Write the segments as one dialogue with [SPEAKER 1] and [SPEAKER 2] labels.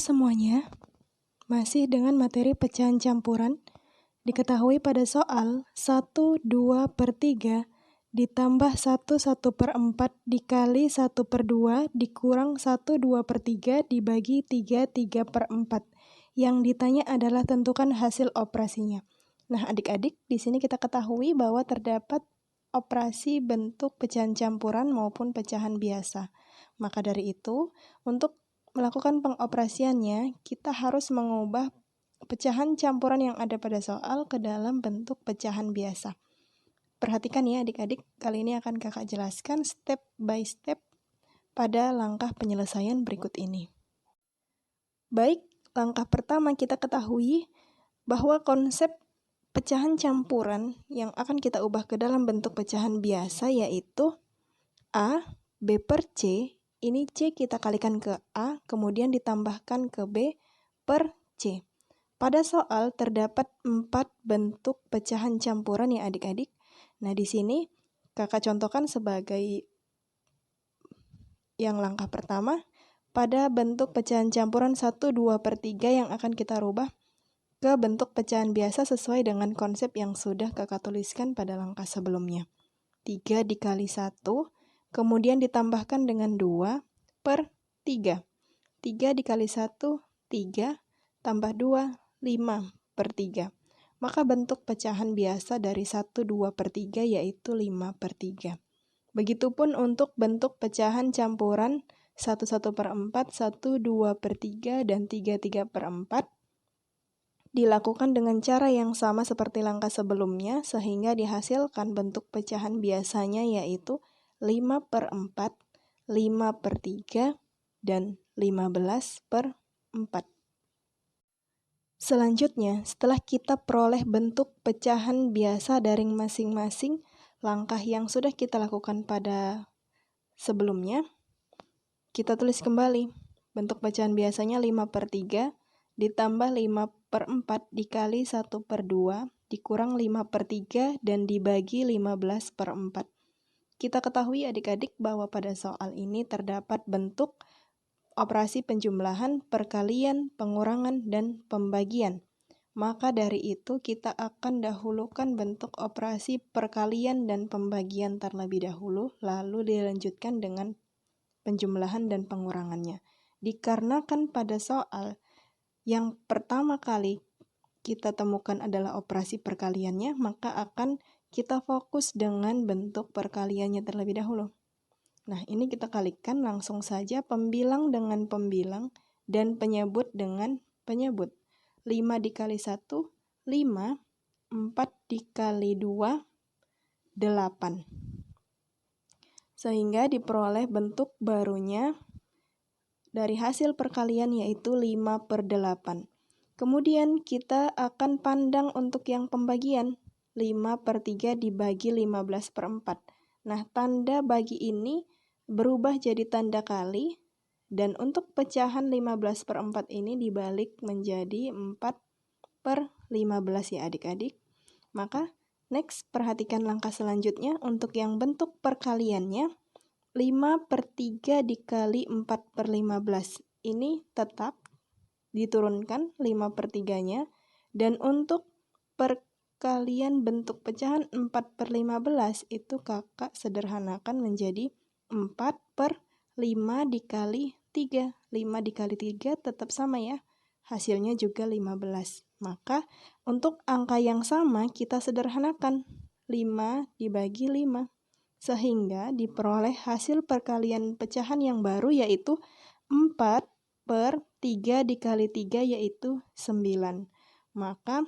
[SPEAKER 1] semuanya, masih dengan materi pecahan campuran. Diketahui pada soal 1/2/3 ditambah 1/4 dikali 1/2 dikurang 1/2/3 dibagi 3/4. Yang ditanya adalah tentukan hasil operasinya. Nah, adik-adik, di sini kita ketahui bahwa terdapat operasi bentuk pecahan campuran maupun pecahan biasa. Maka dari itu, untuk melakukan pengoperasiannya, kita harus mengubah pecahan campuran yang ada pada soal ke dalam bentuk pecahan biasa. Perhatikan ya adik-adik, kali ini akan kakak jelaskan step by step pada langkah penyelesaian berikut ini. Baik, langkah pertama kita ketahui bahwa konsep pecahan campuran yang akan kita ubah ke dalam bentuk pecahan biasa yaitu A, B per C. Ini C kita kalikan ke A, kemudian ditambahkan ke B per C. Pada soal terdapat 4 bentuk pecahan campuran ya adik-adik. Nah, di sini kakak contohkan sebagai yang langkah pertama, pada bentuk pecahan campuran 1/2/3 yang akan kita rubah ke bentuk pecahan biasa sesuai dengan konsep yang sudah kakak tuliskan pada langkah sebelumnya. 3 dikali 1, kemudian ditambahkan dengan 2 per 3. 3 dikali 1, 3, tambah 2, 5 per 3. Maka bentuk pecahan biasa dari 1/2/3 yaitu 5 per 3. Begitupun untuk bentuk pecahan campuran 1/1/4, 1/2/3, dan 3/3/4. Dilakukan dengan cara yang sama seperti langkah sebelumnya, sehingga dihasilkan bentuk pecahan biasanya yaitu 5 per 4, 5 per 3, dan 15 per 4. Selanjutnya, setelah kita peroleh bentuk pecahan biasa dari masing-masing langkah yang sudah kita lakukan pada sebelumnya, kita tulis kembali. Bentuk pecahan biasanya 5 per 3, ditambah 5 per 4 dikali 1/2, dikurang 5 per 3, dan dibagi 15 per 4. Kita ketahui adik-adik bahwa pada soal ini terdapat bentuk operasi penjumlahan, perkalian, pengurangan, dan pembagian. Maka dari itu kita akan dahulukan bentuk operasi perkalian dan pembagian terlebih dahulu, lalu dilanjutkan dengan penjumlahan dan pengurangannya. Dikarenakan pada soal yang pertama kali kita temukan adalah operasi perkaliannya, maka akan kita fokus dengan bentuk perkaliannya terlebih dahulu. Nah, ini kita kalikan langsung saja pembilang dengan pembilang dan penyebut dengan penyebut. 5 dikali 1, 5, 4 dikali 2, 8. Sehingga diperoleh bentuk barunya dari hasil perkalian yaitu 5 per 8. Kemudian kita akan pandang untuk yang pembagian. 5 per 3 dibagi 15 per 4. Nah, tanda bagi ini berubah jadi tanda kali, dan untuk pecahan 15 per 4 ini dibalik menjadi 4 per 15 ya adik-adik. Maka, next perhatikan langkah selanjutnya untuk yang bentuk perkaliannya. 5 per 3 dikali 4 per 15. Ini tetap diturunkan 5 per 3-nya. Dan untuk perkalian bentuk pecahan 4 per 15 itu kakak sederhanakan menjadi 4 per 5 dikali 3. 5 dikali 3 tetap sama ya. Hasilnya juga 15. Maka untuk angka yang sama kita sederhanakan. 5 dibagi 5. Sehingga diperoleh hasil perkalian pecahan yang baru yaitu 4 per 3 dikali 3 yaitu 9. Maka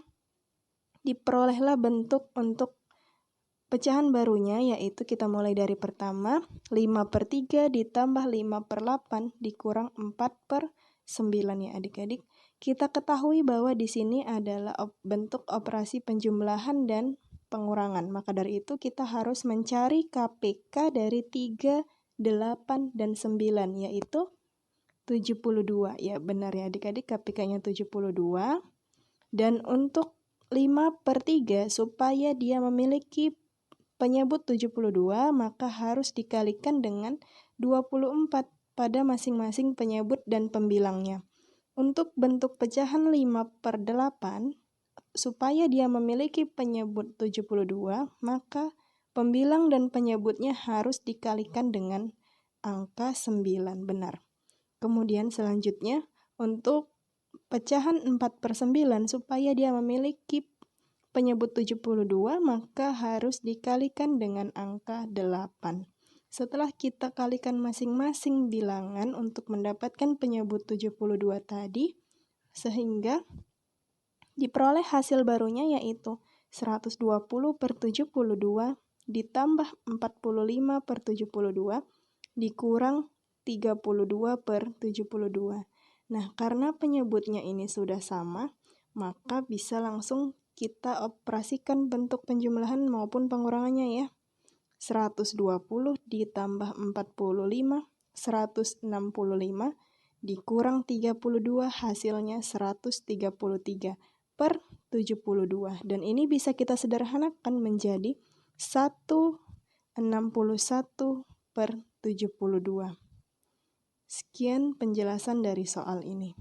[SPEAKER 1] diperolehlah bentuk untuk pecahan barunya yaitu kita mulai dari pertama 5 per 3 ditambah 5 per 8 dikurang 4 per 9 ya adik-adik. Kita ketahui bahwa di sini adalah bentuk operasi penjumlahan dan pengurangan. Maka dari itu kita harus mencari KPK dari 3, 8, dan 9 yaitu 72. Ya benar ya adik-adik, KPK-nya 72. Dan untuk 5 per 3 supaya dia memiliki penyebut 72 maka harus dikalikan dengan 24 pada masing-masing penyebut dan pembilangnya. Untuk bentuk pecahan 5/8, supaya dia memiliki penyebut 72, maka pembilang dan penyebutnya harus dikalikan dengan angka 9, benar. Kemudian selanjutnya, untuk pecahan 4/9, supaya dia memiliki penyebut 72, maka harus dikalikan dengan angka 8. Setelah kita kalikan masing-masing bilangan untuk mendapatkan penyebut 72 tadi, sehingga diperoleh hasil barunya yaitu 120/72 ditambah 45/72 dikurang 32/72. Nah, karena penyebutnya ini sudah sama, maka bisa langsung kita operasikan bentuk penjumlahan maupun pengurangannya ya. 120 ditambah 45, 165, dikurang 32, hasilnya 133/72. Dan ini bisa kita sederhanakan menjadi 161/72. Sekian penjelasan dari soal ini.